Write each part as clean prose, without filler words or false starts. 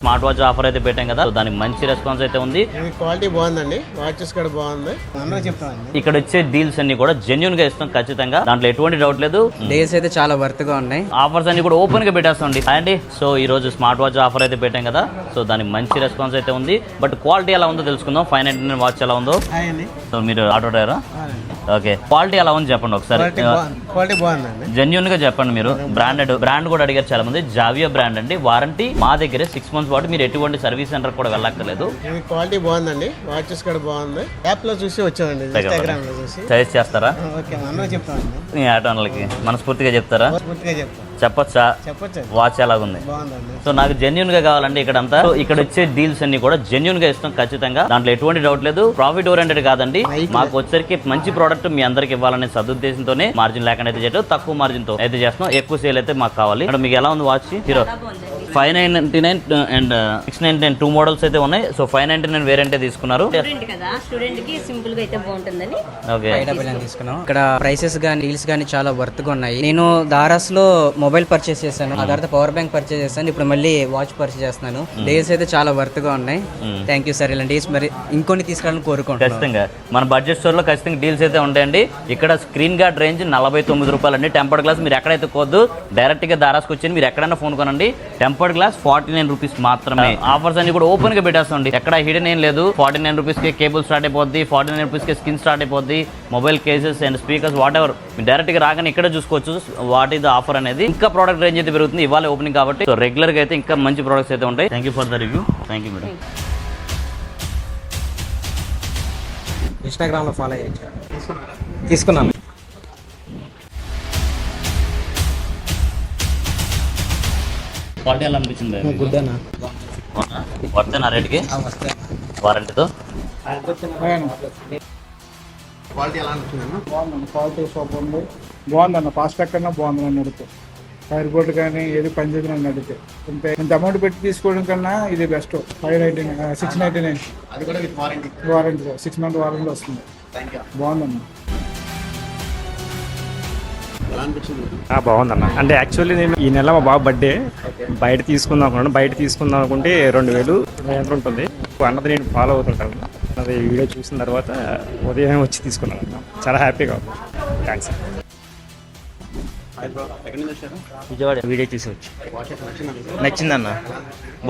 Smart watch offer అయితే పెట్టాం కదా, దానికి మంచి రెస్పాన్స్ అయితే ఉంది. క్వాలిటీ బాగుందండి, వాచెస్ కూడా బాగుంది. ఇక్కడ వచ్చే డీల్స్ అన్ని కూడా జెన్యూన్ గా ఇస్తాం ఖచ్చితంగా, దాంట్లో ఎటువంటి డౌట్ లేదు. డేస్ అయితే చాలా వర్త్ గా ఉన్నాయి. ఆఫర్స్ అన్ని కూడా ఓపెన్ గా పెట్టేస్తాండి అండి. సో ఈ రోజు స్మార్ట్ వాచ్ ఆఫర్ అయితే పెట్టాం కదా, సో దానికి మంచి రెస్పాన్స్ అయితే ఉంది. బట్ క్వాలిటీ ఎలా ఉందో తెలుసుకుందాం. 599 వాచ్ ఎలా ఉందో. సో మీరు ఆటో డ్రైవరా? ఓకే, క్వాలిటీ ఎలా ఉంది చెప్పండి ఒకసారి. క్వాలిటీ బాగుందండి, జెన్యూన్ గా చెప్పండి. మీరు బ్రాండ్ కూడా అడిగారు చాలా మంది. జావియో బ్రాండ్ అండి. వారంటీ మా దగ్గర 6 months పాటు మీరు ఎటువంటి సర్వీస్ సెంటర్ కూడా వెళ్ళక్కర్లేదు. క్వాలిటీ బాగుందండి, వాచెస్ కూడా బాగుంది. యాప్ లో చూసి వచ్చామండి, ఇన్స్టాగ్రామ్ లో చూసి. సజెస్ట్ చేస్తారా? ఓకే, అందరూ చెప్తామండి. మీ ఆటోనర్లకి మనస్ఫూర్తిగా చెప్తారా? పూర్తిగా చెప్తాం. చెప్పొచ్చా? చెప్పొచ్చు. వాచ్ ఎలాగుంది? బాగుందండి. సో నాకు జెన్యూన్ గా కావాలండి ఇక్కడంతా. సో ఇక్కడ వచ్చే డీల్స్ అన్ని కూడా జెన్యూన్ గా ఇస్తాం ఖచ్చితంగా, దాంట్లో ఎటువంటి డౌట్ లేదు. ప్రాఫిట్ ఓరియంటెడ్ కాదండి, మాకు వచ్చరికి మంచి ప్రోడక్ట్ మీ అందరికి ఇవ్వాలనే సదుద్దేశంతోనే మార్జిన్ లేకుండా అయితే చేయడం, తక్కువ మార్జిన్ తో అయితే చేస్తున్నాం. ఎక్కువ సేల్ అయితే మాకు కావాలి. ఇక్కడ మీకు ఎలా ఉంది వాచ్? హీరో 599 అండ్ 699 2 మోడల్స్ అయితే ఉన్నాయి. సో 599 వేరియంట్ తీసుకున్నారు. ఓకే, ఇక్కడ ప్రైసెస్ గానీ డీల్స్ గానీ చాలా వర్త్ గా ఉన్నాయి. నేను దారాస్ లో మొబైల్ పర్చేస్ చేశాను, ఆ తర్వాత పవర్ బ్యాంక్ పర్చేస్ చేశాను, ఇప్పుడు మళ్ళీ వాచ్ పర్చేస్ చేస్తున్నాను. డేస్ అయితే చాలా వర్త్ గా ఉన్నాయి. Thank you sir. ఇలాంటి డేస్ మరి ఇంకొన్ని తీసుకురావాలని కోరుకుంటున్నాను. ఖచ్చితంగా మన బడ్జెట్ స్టోర్ లో ఖచ్చితంగా డీల్స్ అయితే ఉంటాయండి. ఇక్కడ స్క్రీన్ గార్డ్ రేంజ్ 49 రూపాయలు అండి. టెంపర్డ్ గ్లాస్ మీరు ఎక్కడైతే కోద్దు, డైరెక్ట్ గా దారాస్కి వచ్చి మీరు ఎక్కడైనా ఫోన్ కొనండి. టెంపర్డ్ గ్లాస్ 49 రూపీస్ మాత్రమే. ఆఫర్స్ అన్ని కూడా ఓపెన్ గా పెట్టేస్తాండి, ఎక్కడ హిడెన్ ఏం లేదు. 49 రూపీస్ కి కేబుల్ స్టార్ట్ అయిపోద్ది, 49 రూపీస్ కి స్కిన్ స్టార్ట్ అయిపోద్ది, mobile cases and speakers what ever మీరు డైరెక్ట్ గా రాగానే ఇక్కడ చూసుకోవచ్చు వాట్ ఈస్ ద ఆఫర్ అనేది. ఇంకా ప్రోడక్ట్ రేంజ్ అయితే పెరుగుతుంది ఇవాళ ఓపెనింగ్ కాబట్టి. సో రెగ్యులర్ గా అయితే ఇంకా మంచి ప్రోడక్ట్స్ అయితే ఉంటాయి. Thank you for the review. Thank you madam. Instagram లో ఫాలో అయ్యి తీసుకున్నాను. క్వాలిటీ ఎలా అనిపించింది? గుడ్ అన్న, వర్తేనా రేట్కి? వారంటీతో క్వాలిటీ ఎలా అనిపించింది? బాగుందండి, క్వాలిటీ సూపర్ ఉంది. బాగుందన్న, ఫాస్ట్ ట్రాక్ కన్నా బాగుందని అడిగితే. ఫైర్ బోర్డు కానీ ఏది పనిచేసి నన్ను అడిగితే ఇంత అమౌంట్ పెట్టి తీసుకోవడం కన్నా ఇది బెస్ట్. 699 అది కూడా విత్ వారంటీ. వారంటీలో 6 month వారంటీ వస్తుంది. బాగుందన్న. బాగుందన్న. అంటే యాక్చువల్లీ నేను ఈ నెల మా బాబు బర్త్డే బయట తీసుకుందాం అనుకున్నాను. బయట తీసుకుందాం అనుకుంటే 2000 ఎంత ఉంటుంది అన్నది నేను ఫాలో అవుతుంటాను. అది వీడియో చూసిన తర్వాత ఉదయం వచ్చి తీసుకున్నాను అన్న. చాలా హ్యాపీగా ఉంది. థ్యాంక్స్. విజయవాడ వీడియో చూసి వచ్చి నచ్చిందన్న,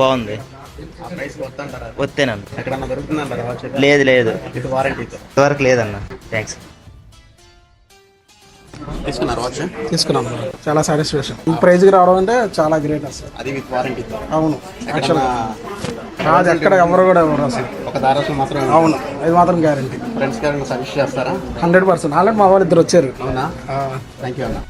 బాగుంది. వస్తేనన్న లేదు లేదు ఇంతవరకు లేదన్న. థ్యాంక్స్. తీసుకున్నాం, చాలా సాటిస్ఫాక్షన్. ఈ ప్రైజ్కి రావడం అంటే చాలా గ్రేట్ అసలు. అది విత్ వారంటీ. అవును, యాక్చువల్ కాదు ఎక్కడ ఎవరు కూడా ఎవరు అసలు. ఒక దారాసు మాత్రం. అవును, అది మాత్రం గ్యారంటీ. ఫ్రెండ్స్ గారు సజెస్ట్ చేస్తారా? 100%. ఆల్రెడీ మా వాళ్ళు 2 వచ్చారు. అవునా? థ్యాంక్ యూ అన్న.